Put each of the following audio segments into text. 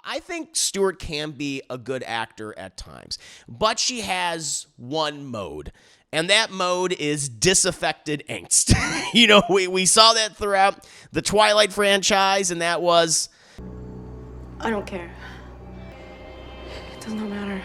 I think Stewart can be a good actor at times, but she has one mode. And that mode is disaffected angst. We saw that throughout the Twilight franchise, and that was... I don't care. It does not matter.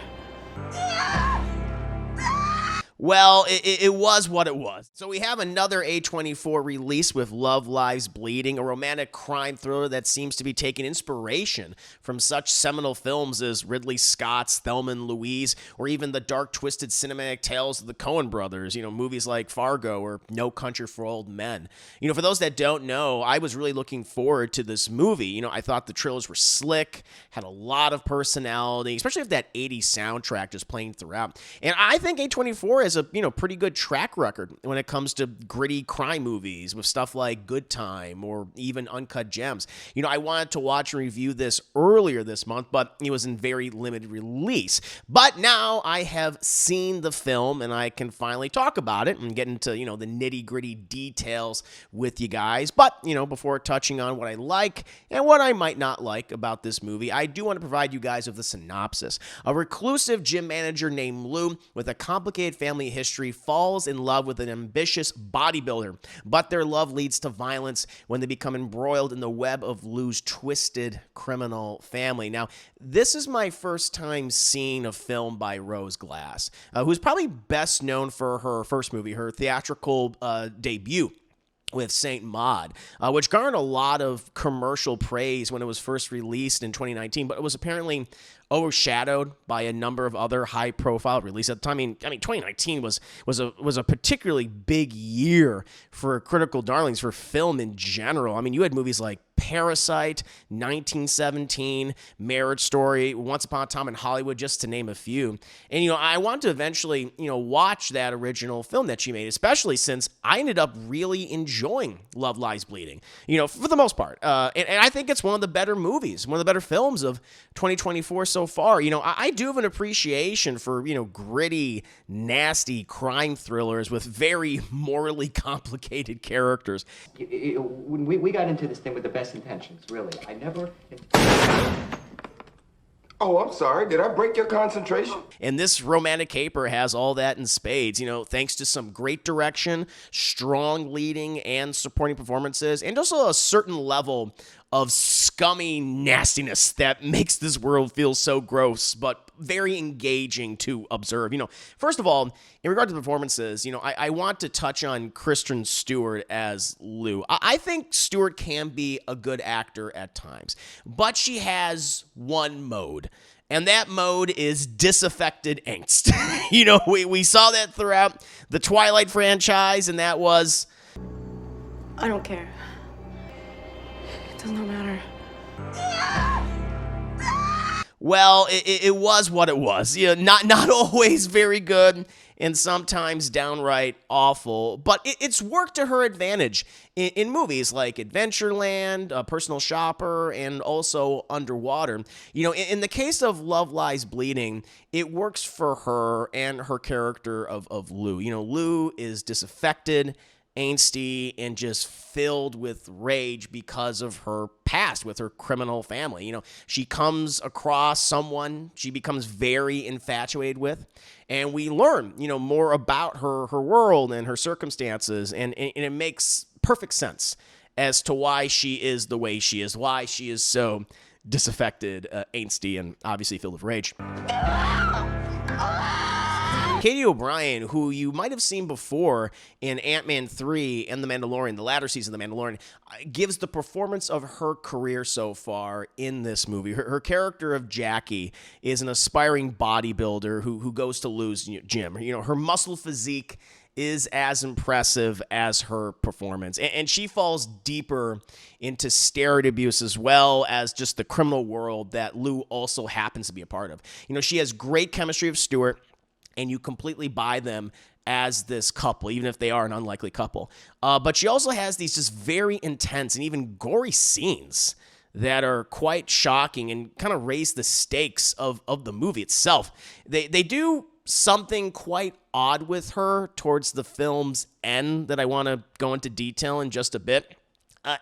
Well, it was what it was. So we have another A24 release with Love Lies Bleeding, a romantic crime thriller that seems to be taking inspiration from such seminal films as Ridley Scott's Thelma and Louise, or even the dark, twisted cinematic tales of the Coen brothers, movies like Fargo or No Country for Old Men. For those that don't know, I was really looking forward to this movie. I thought the trailers were slick, had a lot of personality, especially if that 80s soundtrack just playing throughout. And I think A24 has a pretty good track record when it comes to gritty crime movies with stuff like Good Time or even Uncut Gems. I wanted to watch and review this earlier this month, but it was in very limited release. But now I have seen the film and I can finally talk about it and get into, the nitty-gritty details with you guys. But, before touching on what I like and what I might not like about this movie, I do want to provide you guys with the synopsis. A reclusive gym manager named Lou with a complicated family history falls in love with an ambitious bodybuilder, but their love leads to violence when they become embroiled in the web of Lou's twisted criminal family. Now, this is my first time seeing a film by Rose Glass, who's probably best known for her first movie, her theatrical debut with Saint Maud, which garnered a lot of commercial praise when it was first released in 2019, but it was apparently overshadowed by a number of other high-profile releases at the time. I mean, 2019 was a particularly big year for critical darlings for film in general. I mean, you had movies like Parasite, 1917, Marriage Story, Once Upon a Time in Hollywood, just to name a few. And, I want to eventually, watch that original film that she made, especially since I ended up really enjoying Love Lies Bleeding, for the most part. And I think it's one of the better movies, one of the better films of 2024 so far. I do have an appreciation for, gritty, nasty crime thrillers with very morally complicated characters. We got into this thing with the best intentions, really. I never... Oh, I'm sorry. Did I break your concentration? And this romantic caper has all that in spades, thanks to some great direction, strong leading and supporting performances, and also a certain level of scummy nastiness that makes this world feel so gross, but very engaging to observe. First of all, in regard to the performances, I want to touch on Kristen Stewart as Lou. I think Stewart can be a good actor at times, but she has one mode. And that mode is disaffected angst. We saw that throughout the Twilight franchise, and that was... I don't care. It does not matter. Well, it was what it was. Not always very good, and sometimes downright awful, but it's worked to her advantage in movies like Adventureland, Personal Shopper, and also Underwater. In the case of Love Lies Bleeding, it works for her and her character of Lou. Lou is disaffected, angsty, and just filled with rage because of her past with her criminal family. She comes across someone she becomes very infatuated with, and we learn, more about her world and her circumstances, and it makes perfect sense as to why she is the way she is, why she is so disaffected, angsty, and obviously filled with rage. Katie O'Brien, who you might have seen before in Ant-Man 3 and The Mandalorian, the latter season of The Mandalorian, gives the performance of her career so far in this movie. Her character of Jackie is an aspiring bodybuilder who goes to Lou's gym. Her muscle physique is as impressive as her performance. And she falls deeper into steroid abuse as well as just the criminal world that Lou also happens to be a part of. She has great chemistry with Stewart, and you completely buy them as this couple, even if they are an unlikely couple. But she also has these just very intense and even gory scenes that are quite shocking and kind of raise the stakes of the movie itself. They do something quite odd with her towards the film's end that I want to go into detail in just a bit.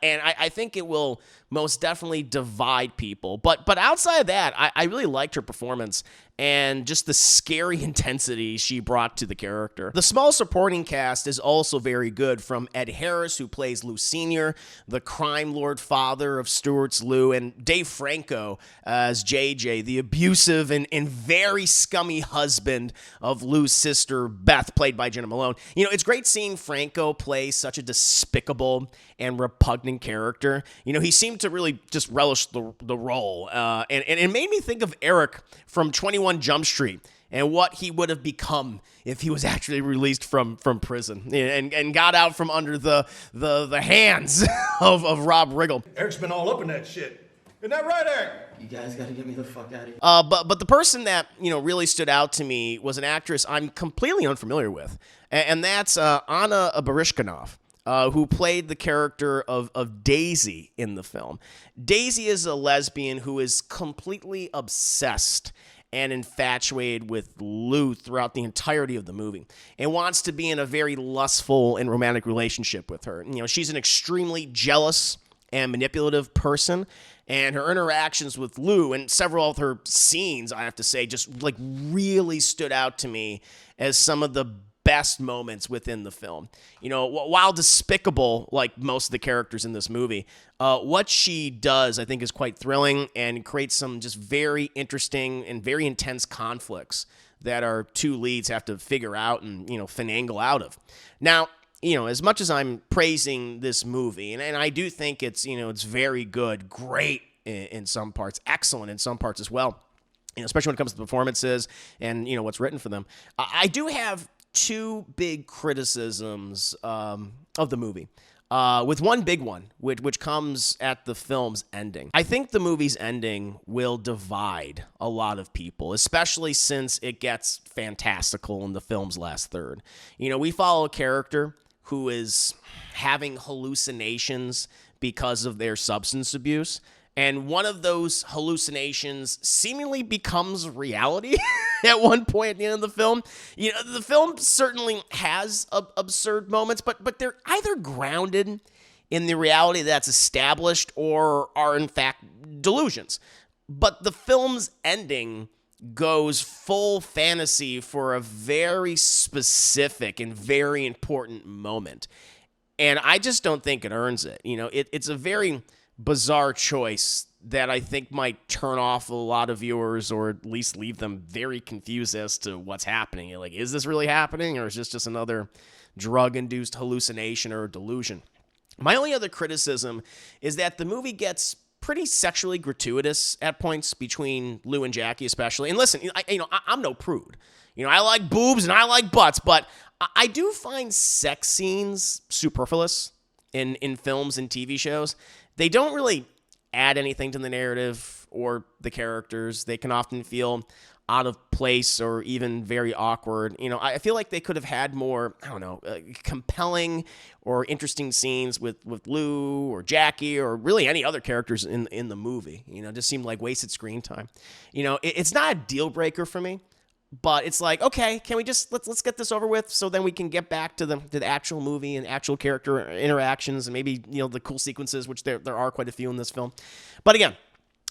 And I think it will most definitely divide people. But outside of that, I really liked her performance and just the scary intensity she brought to the character. The small supporting cast is also very good, from Ed Harris, who plays Lou Sr., the crime lord father of Stuart's Lou, and Dave Franco as JJ, the abusive and very scummy husband of Lou's sister, Beth, played by Jenna Malone. You know, it's great seeing Franco play such a despicable and repugnant character. You know, he seemed to really just relish the role. And it made me think of Eric from 21 Jump Street and what he would have become if he was actually released from prison and got out from under the hands of Rob Riggle. Eric's been all up in that shit. Isn't that right, Eric? You guys gotta get me the fuck out of here. But the person that, you know, really stood out to me was an actress I'm completely unfamiliar with, and that's Anna Baryshnikov, who played the character of Daisy in the film. Daisy is a lesbian who is completely obsessed and infatuated with Lou throughout the entirety of the movie and wants to be in a very lustful and romantic relationship with her. You know, she's an extremely jealous and manipulative person, and her interactions with Lou and several of her scenes, I have to say, just like really stood out to me as some of the best moments within the film. You know, while despicable, like most of the characters in this movie, what she does, I think, is quite thrilling and creates some just very interesting and very intense conflicts that our two leads have to figure out and, you know, finagle out of. Now, you know, as much as I'm praising this movie, and I do think it's, you know, it's very good, great in some parts, excellent in some parts as well, you know, especially when it comes to performances and, you know, what's written for them, I do have two big criticisms of the movie, with one big one, which comes at the film's ending. I think the movie's ending will divide a lot of people, especially since it gets fantastical in the film's last third. You know, we follow a character who is having hallucinations because of their substance abuse, and one of those hallucinations seemingly becomes reality at one point at the end of the film. You know, the film certainly has absurd moments, but they're either grounded in the reality that's established or are in fact delusions. But the film's ending goes full fantasy for a very specific and very important moment. And I just don't think it earns it. You know, it's a very bizarre choice that I think might turn off a lot of viewers, or at least leave them very confused as to what's happening. You're like, is this really happening, or is this just another drug-induced hallucination or delusion? My only other criticism is that the movie gets pretty sexually gratuitous at points between Lou and Jackie, especially. And listen, I'm no prude. You know, I like boobs and I like butts, but I do find sex scenes superfluous in films and TV shows. They don't really add anything to the narrative or the characters. They can often feel out of place or even very awkward. You know, I feel like they could have had more, I don't know, compelling or interesting scenes with Lou or Jackie or really any other characters in the movie. You know, it just seemed like wasted screen time. You know, it's not a deal breaker for me, but it's like, okay, can we just let's get this over with so then we can get back to the actual movie and actual character interactions and maybe, you know, the cool sequences, which there are quite a few in this film. But again,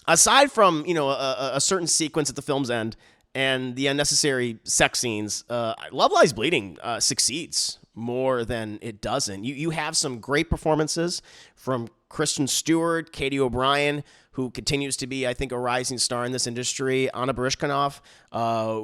aside from, you know, a certain sequence at the film's end and the unnecessary sex scenes, Love Lies Bleeding succeeds more than it doesn't. You have some great performances from Kristen Stewart, Katie O'Brien, who continues to be, I think, a rising star in this industry, Anna Baryshnikov,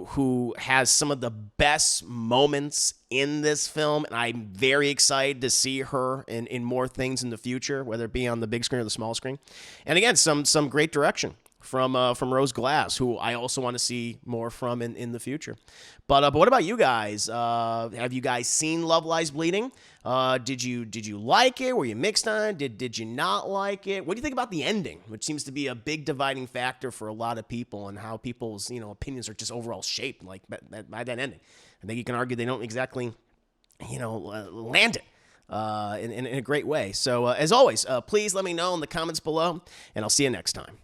who has some of the best moments in this film, and I'm very excited to see her in more things in the future, whether it be on the big screen or the small screen. And again, some great direction from Rose Glass, who I also want to see more from in the future. But what about you guys? Have you guys seen Love Lies Bleeding? Did you like it? Were you mixed on it? Did you not like it? What do you think about the ending, which seems to be a big dividing factor for a lot of people, and how people's, you know, opinions are just overall shaped like by that ending? I think you can argue they don't exactly, you know, land it in a great way. So as always, please let me know in the comments below, and I'll see you next time.